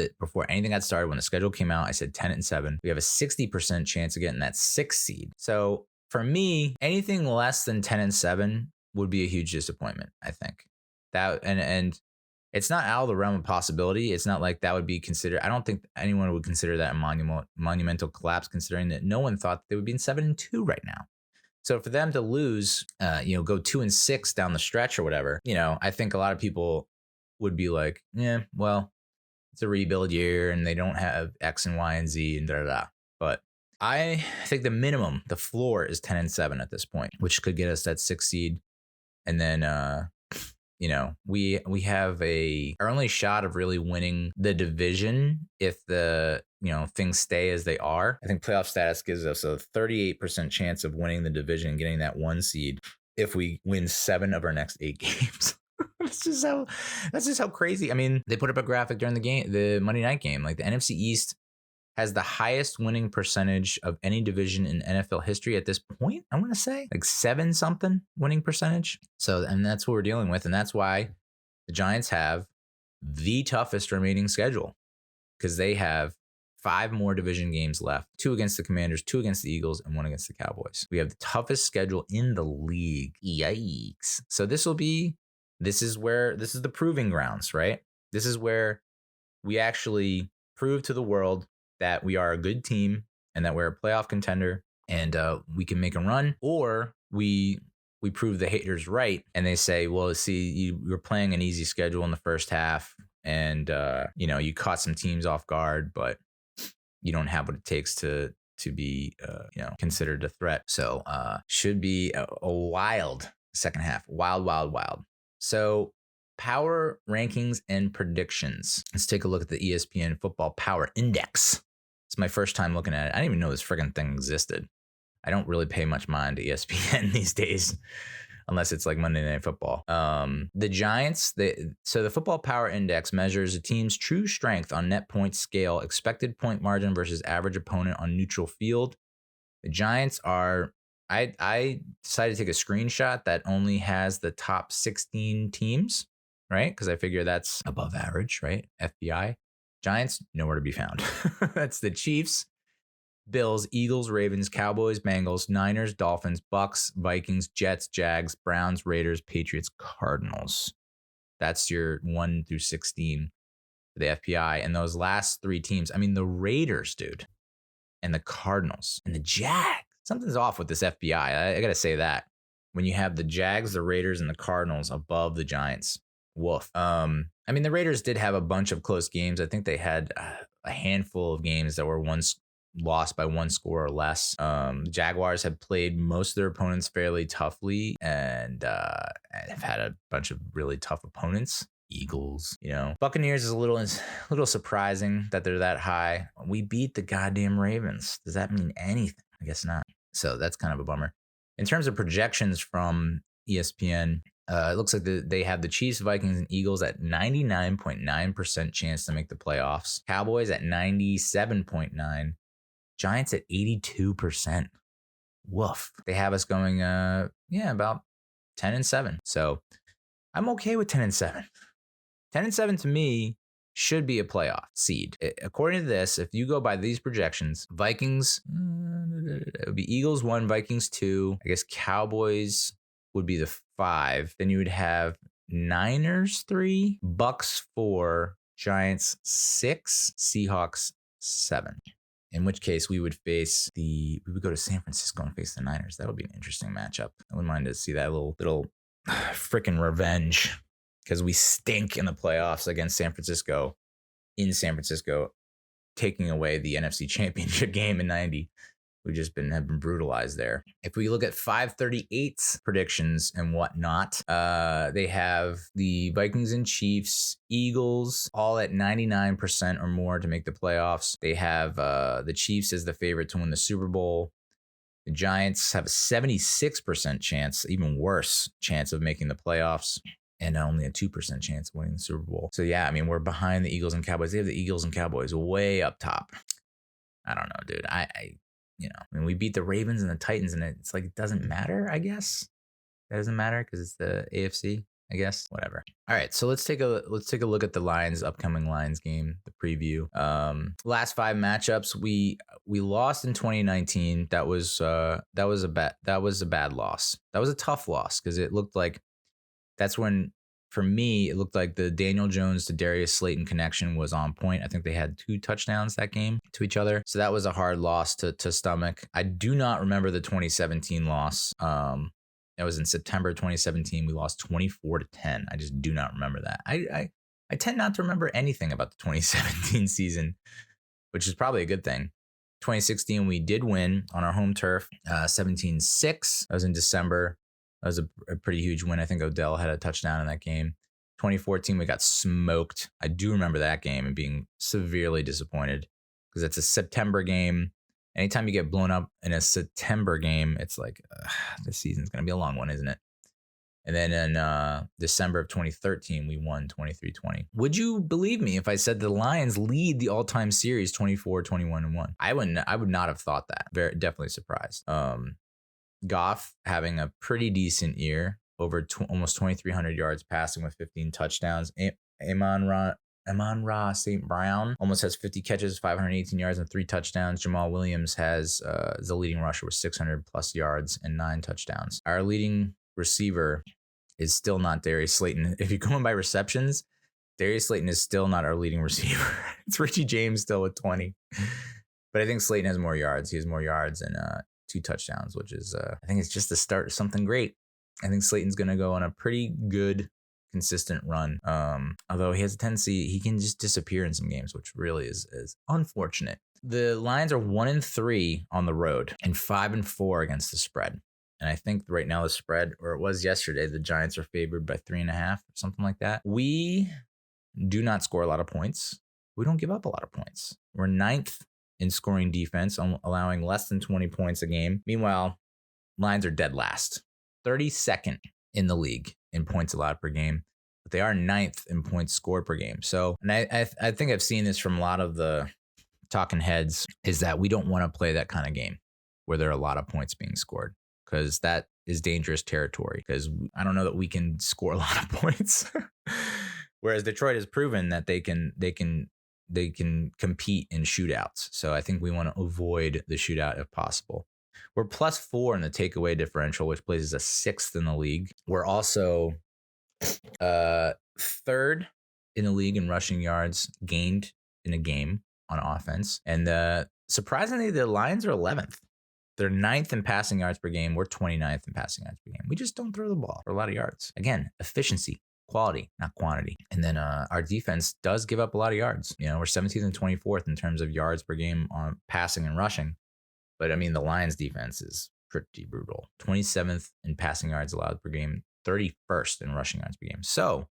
anything got started. When the schedule came out, I said 10-7. We have a 60% chance of getting that 6th seed. So for me, anything less than 10-7 would be a huge disappointment, I think. That and It's not out of the realm of possibility. It's not like that would be considered. I don't think anyone would consider that a monumental collapse, considering that no one thought they would be in 7-2 right now. So for them to lose, go 2-6 down the stretch or whatever, I think a lot of people would be like, yeah, well, it's a rebuild year and they don't have X and Y and Z and da da da. But I think the minimum, the floor is 10-7 at this point, which could get us that 6th seed. And then, we have our only shot of really winning the division if the things stay as they are. I think playoff status gives us a 38% chance of winning the division and getting that 1 seed if we win 7 of our next 8 games. That's just how crazy. I mean, they put up a graphic during the Monday night game. Like the NFC East has the highest winning percentage of any division in NFL history at this point. I want to say like 7-something winning percentage. So, and that's what we're dealing with. And that's why the Giants have the toughest remaining schedule, because they have 5 more division games left, 2 against the Commanders, 2 against the Eagles, and 1 against the Cowboys. We have the toughest schedule in the league. Yikes. So this is the proving grounds, right? This is where we actually prove to the world that we are a good team and that we're a playoff contender and we can make a run, or we prove the haters right and they say, well, see, you're playing an easy schedule in the first half and you caught some teams off guard, but you don't have what it takes to be considered a threat. So should be a wild second half. Wild. So power rankings and predictions. Let's take a look at the ESPN Football Power Index. It's my first time looking at it. I didn't even know this friggin' thing existed. I don't really pay much mind to ESPN these days, unless it's like Monday Night Football. The Giants, so the Football Power Index measures a team's true strength on net point scale, expected point margin versus average opponent on neutral field. The Giants are, I decided to take a screenshot that only has the top 16 teams, right? Because I figure that's above average, right? FBI. Giants, nowhere to be found. That's the Chiefs, Bills, Eagles, Ravens, Cowboys, Bengals, Niners, Dolphins, Bucks, Vikings, Jets, Jags, Browns, Raiders, Patriots, Cardinals. That's your 1 through 16 for the FPI. And those last 3 teams, I mean, the Raiders, dude, and the Cardinals and the Jags. Something's off with this FBI. I got to say that. When you have the Jags, the Raiders, and the Cardinals above the Giants. Woof. I mean, the Raiders did have a bunch of close games. I think they had a handful of games that were lost by 1 score or less. The Jaguars have played most of their opponents fairly toughly and have had a bunch of really tough opponents. Eagles, Buccaneers is a little surprising that they're that high. We beat the goddamn Ravens. Does that mean anything? I guess not. So that's kind of a bummer. In terms of projections from ESPN, it looks like they have the Chiefs, Vikings, and Eagles at 99.9% chance to make the playoffs. Cowboys at 97.9%. Giants at 82%. Woof. They have us going, about 10-7. So I'm okay with 10-7. 10-7 to me should be a playoff seed. According to this, if you go by these projections, Vikings, it would be Eagles 1, Vikings 2. I guess Cowboys would be the 5. Then you would have Niners 3, Bucks 4, Giants 6, Seahawks 7. In which case we would go to San Francisco and face the Niners. That would be an interesting matchup. I wouldn't mind to see that little freaking revenge, because we stink in the playoffs against San Francisco, in San Francisco, taking away the NFC Championship game in 90. We've just have been brutalized there. If we look at 538's predictions and whatnot, they have the Vikings and Chiefs, Eagles, all at 99% or more to make the playoffs. They have the Chiefs as the favorite to win the Super Bowl. The Giants have a 76% chance, even worse chance of making the playoffs, and only a 2% chance of winning the Super Bowl. So yeah, I mean, we're behind the Eagles and Cowboys. They have the Eagles and Cowboys way up top. I don't know, dude. I mean, we beat the Ravens and the Titans, and it's like, it doesn't matter, I guess. That doesn't matter because it's the AFC, I guess. Whatever. All right, so let's take a look at the Lions' upcoming Lions game, the preview. Last 5 matchups, we lost in 2019. That was a bad loss. That was a tough loss because it looked like that's when for me, it looked like the Daniel Jones to Darius Slayton connection was on point. I think they had 2 touchdowns that game to each other. So that was a hard loss to stomach. I do not remember the 2017 loss. That was in September 2017. We lost 24-10. I just do not remember that. I tend not to remember anything about the 2017 season, which is probably a good thing. 2016, we did win on our home turf, 17-6. That was in December. That was a pretty huge win. I think Odell had a touchdown in that game. 2014, we got smoked. I do remember that game and being severely disappointed because it's a September game. Anytime you get blown up in a September game, it's like, this season's going to be a long one, isn't it? And then in December of 2013, we won 23-20. Would you believe me if I said the Lions lead the all-time series 24-21-1? I would not have thought that. Definitely surprised. Goff having a pretty decent year, over almost 2,300 yards passing with 15 touchdowns. Amon-Ra St. Brown almost has 50 catches, 518 yards, and 3 touchdowns. Jamal Williams has the leading rusher with 600 plus yards and 9 touchdowns. Our leading receiver is still not Darius Slayton. If you're going by receptions, Darius Slayton is still not our leading receiver. It's Richie James still with 20. But I think Slayton has more yards. He has more yards and 2 touchdowns, which is, I think it's just the start of something great. I think Slayton's going to go on a pretty good, consistent run. Although he has a tendency, he can just disappear in some games, which really is unfortunate. The Lions are 1-3 on the road and 5-4 against the spread. And I think right now the spread, or it was yesterday, the Giants are favored by 3.5 or something like that. We do not score a lot of points. We don't give up a lot of points. We're 9th in scoring defense, allowing less than 20 points a game. Meanwhile, Lions are dead last, 32nd in the league in points allowed per game, but they are 9th in points scored per game. So, and I think I've seen this from a lot of the talking heads, is that we don't want to play that kind of game where there are a lot of points being scored, because that is dangerous territory, because I don't know that we can score a lot of points. Whereas Detroit has proven that they can compete in shootouts. So I think we want to avoid the shootout if possible. We're +4 in the takeaway differential, which places us 6th in the league. We're also 3rd in the league in rushing yards gained in a game on offense. And surprisingly, the Lions are 11th. They're 9th in passing yards per game. We're 29th in passing yards per game. We just don't throw the ball for a lot of yards. Again, efficiency, quality, not quantity. And then our defense does give up a lot of yards. You know, we're 17th and 24th in terms of yards per game on passing and rushing. But I mean, the Lions defense is pretty brutal. 27th in passing yards allowed per game, 31st in rushing yards per game. So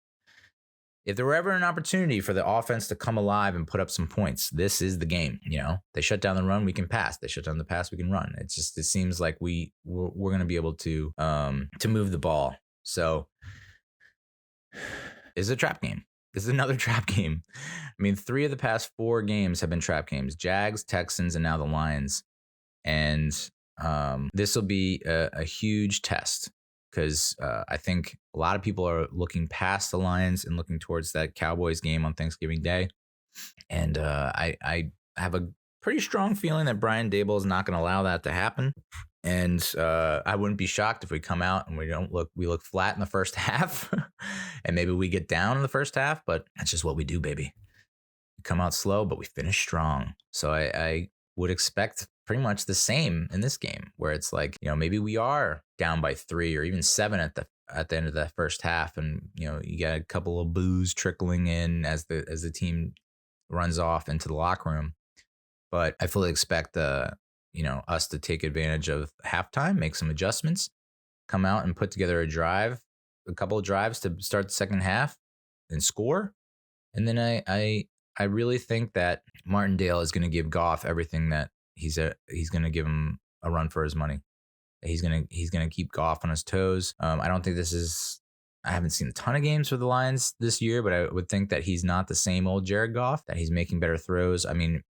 if there were ever an opportunity for the offense to come alive and put up some points, this is the game. You know, they shut down the run, we can pass. They shut down the pass, we can run. It seems like we're going to be able to move the ball. So it's a trap game. This is another trap game. I mean, 3 of the past 4 games have been trap games: Jags, Texans, and now the Lions. And this will be a huge test, because I think a lot of people are looking past the Lions and looking towards that Cowboys game on Thanksgiving Day. And I have a pretty strong feeling that Brian Daboll is not going to allow that to happen. And I wouldn't be shocked if we come out and we look flat in the first half and maybe we get down in the first half, but that's just what we do, baby. We come out slow, but we finish strong. So I would expect pretty much the same in this game, where it's like, you know, maybe we are down by 3 or even 7 at the end of that first half, and you know, you got a couple of boos trickling in as the team runs off into the locker room. But I fully expect us to take advantage of halftime, make some adjustments, come out and put together a couple of drives to start the second half and score. And then I really think that Martindale is going to give Goff everything that he's going to give him a run for his money. He's going to keep Goff on his toes. I don't think I haven't seen a ton of games for the Lions this year, but I would think that he's not the same old Jared Goff, that he's making better throws. I mean,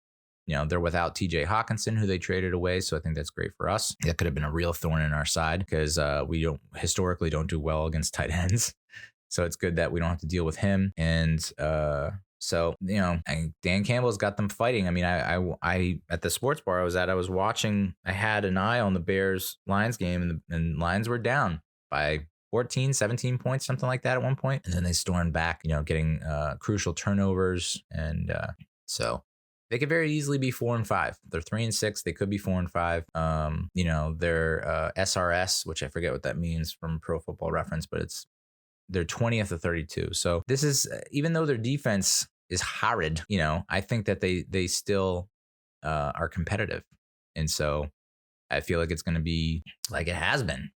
you know, they're without TJ Hawkinson, who they traded away. So I think that's great for us. That could have been a real thorn in our side, because we historically don't do well against tight ends. So it's good that we don't have to deal with him. And so, you know, Dan Campbell's got them fighting. I mean, I at the sports bar I was watching, I had an eye on the Bears Lions game, and Lions were down by 14, 17 points, something like that at one point. And then they stormed back, getting crucial turnovers. And so they could very easily be 4-5. They're 3-6. They could be 4-5. Their SRS, which I forget what that means from Pro Football Reference, but they're 20th of 32. So this is, even though their defense is horrid, I think that they still are competitive. And so I feel like it's going to be like it has been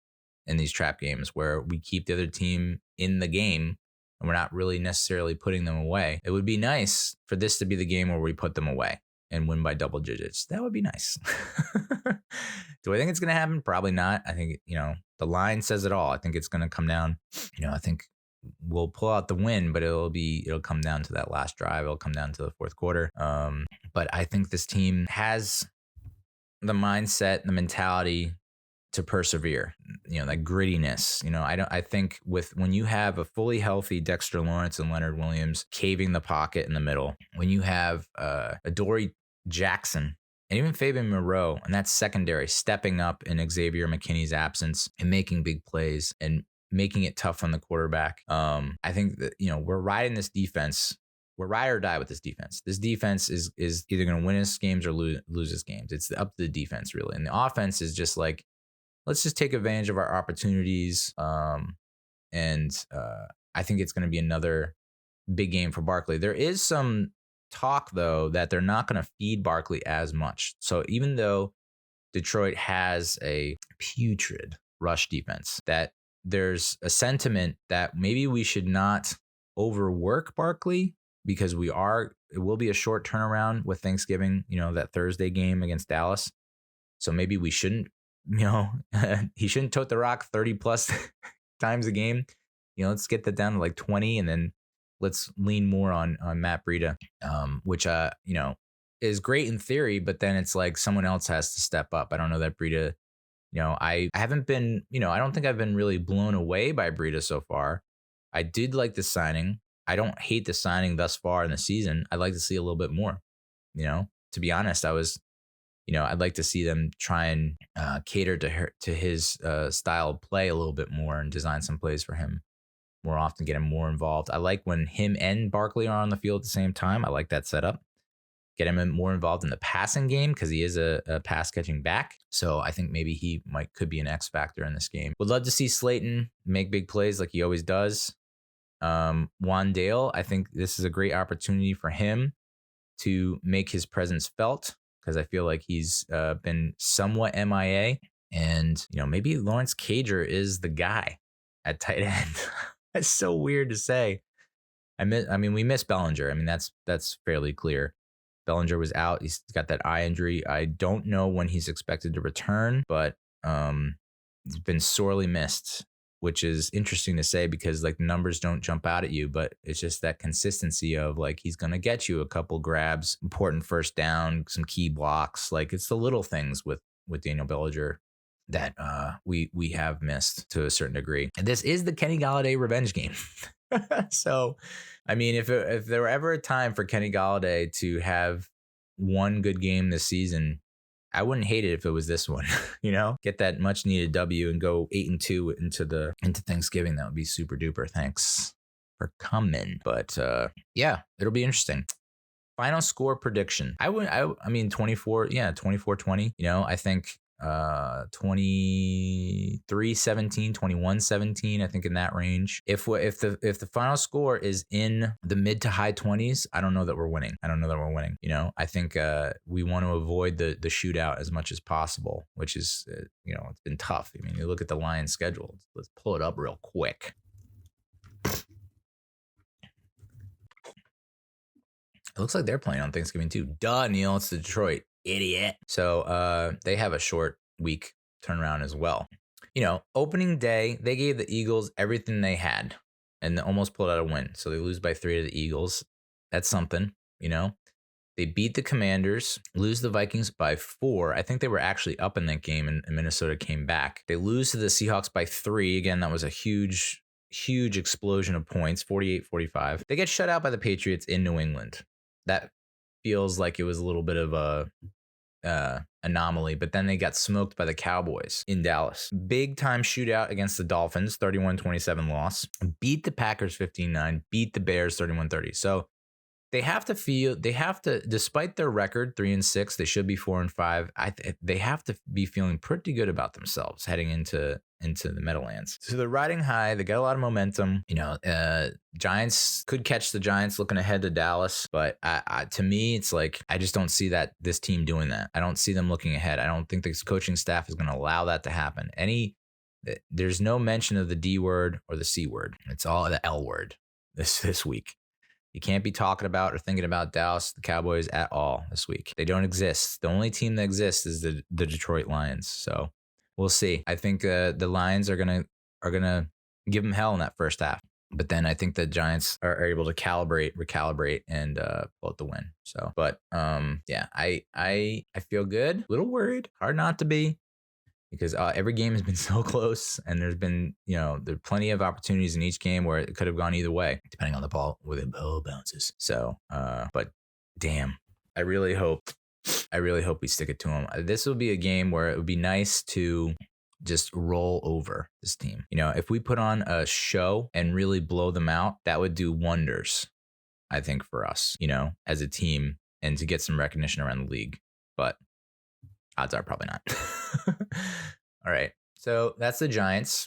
in these trap games where we keep the other team in the game and we're not really necessarily putting them away. It would be nice for this to be the game where we put them away and win by double digits. That would be nice. Do I think it's going to happen? Probably not. I think, the line says it all. I think it's going to come down. I think we'll pull out the win, but it'll come down to that last drive. It'll come down to the fourth quarter. But I think this team has the mindset, the mentality to persevere, that grittiness. I think when you have a fully healthy Dexter Lawrence and Leonard Williams caving the pocket in the middle, when you have Adoree Jackson and even Fabian Moreau and that secondary stepping up in Xavier McKinney's absence and making big plays and making it tough on the quarterback. I think that, we're riding this defense. We're ride or die with this defense. This defense is either going to win us games or lose us games. It's up to the defense, really. And the offense is just like, let's just take advantage of our opportunities. I think it's going to be another big game for Barkley. There is some talk, though, that they're not going to feed Barkley as much. So even though Detroit has a putrid rush defense, that there's a sentiment that maybe we should not overwork Barkley because it will be a short turnaround with Thanksgiving, that Thursday game against Dallas. So maybe we shouldn't, he shouldn't tote the rock 30 plus times a game. Let's get that down to like 20 and then let's lean more on Matt Breida, which, is great in theory, but then it's like someone else has to step up. I don't know that Breida, I haven't been, I don't think I've been really blown away by Breida so far. I did like the signing. I don't hate the signing thus far in the season. I'd like to see a little bit more, to be honest. I'd like to see them try and cater to his style of play a little bit more and design some plays for him more often, get him more involved. I like when him and Barkley are on the field at the same time. I like that setup. Get him more involved in the passing game because he is a pass catching back. So I think maybe he could be an X factor in this game. Would love to see Slayton make big plays like he always does. Wandale, I think this is a great opportunity for him to make his presence felt because I feel like he's been somewhat MIA. And, maybe Lawrence Cager is the guy at tight end. That's so weird to say. We miss Bellinger. That's fairly clear. Bellinger was out. He's got that eye injury. I don't know when he's expected to return, but he's been sorely missed, which is interesting to say because like numbers don't jump out at you, but it's just that consistency of like he's going to get you a couple grabs, important first down, some key blocks. Like it's the little things with Daniel Bellinger that we have missed to a certain degree. And this is the Kenny Golladay revenge game. So, if there were ever a time for Kenny Golladay to have one good game this season, I wouldn't hate it if it was this one. Get that much needed W and go 8-2 into Thanksgiving. That would be super duper. Thanks for coming. But it'll be interesting. Final score prediction. 24. Yeah, 24-20. I think 23-17, 21-17, I think in that range. If the final score is in the mid to high 20s, I don't know that we're winning. I think we want to avoid the shootout as much as possible, which is it's been tough. You look at the Lions schedule. Let's pull it up real quick. It looks like they're playing on Thanksgiving too. Duh, Neal, it's Detroit. Idiot. So they have a short week turnaround as well. Opening day, they gave the Eagles everything they had and almost pulled out a win. So they lose by 3 to the Eagles. That's something, They beat the Commanders, lose the Vikings by 4. I think they were actually up in that game and Minnesota came back. They lose to the Seahawks by 3. Again, that was a huge explosion of points, 48-45. They get shut out by the Patriots in New England. That feels like it was a little bit of a anomaly, but then they got smoked by the Cowboys in Dallas. Big time shootout against the Dolphins, 31-27 loss. Beat the Packers 15-9, beat the Bears 31-30. So they have to, despite their record 3-6, they should be 4-5. They have to be feeling pretty good about themselves heading into the Meadowlands. So they're riding high. They got a lot of momentum. Giants could catch the Giants looking ahead to Dallas, but to me, it's like I just don't see this team doing that. I don't see them looking ahead. I don't think this coaching staff is going to allow that to happen. There's no mention of the D word or the C word. It's all the L word this week. You can't be talking about or thinking about Dallas, the Cowboys at all this week. They don't exist. The only team that exists is the Detroit Lions. So we'll see. I think the Lions are gonna give them hell in that first half. But then I think the Giants are able to recalibrate, and pull out the win. So, but yeah, I feel good. A little worried. Hard not to be. Because every game has been so close, and there's been, there are plenty of opportunities in each game where it could have gone either way, depending on the ball, where the ball bounces. So, but damn, I really hope we stick it to them. This will be a game where it would be nice to just roll over this team. If we put on a show and really blow them out, that would do wonders, I think, for us, as a team, and to get some recognition around the league. But odds are probably not. All right. So that's the Giants.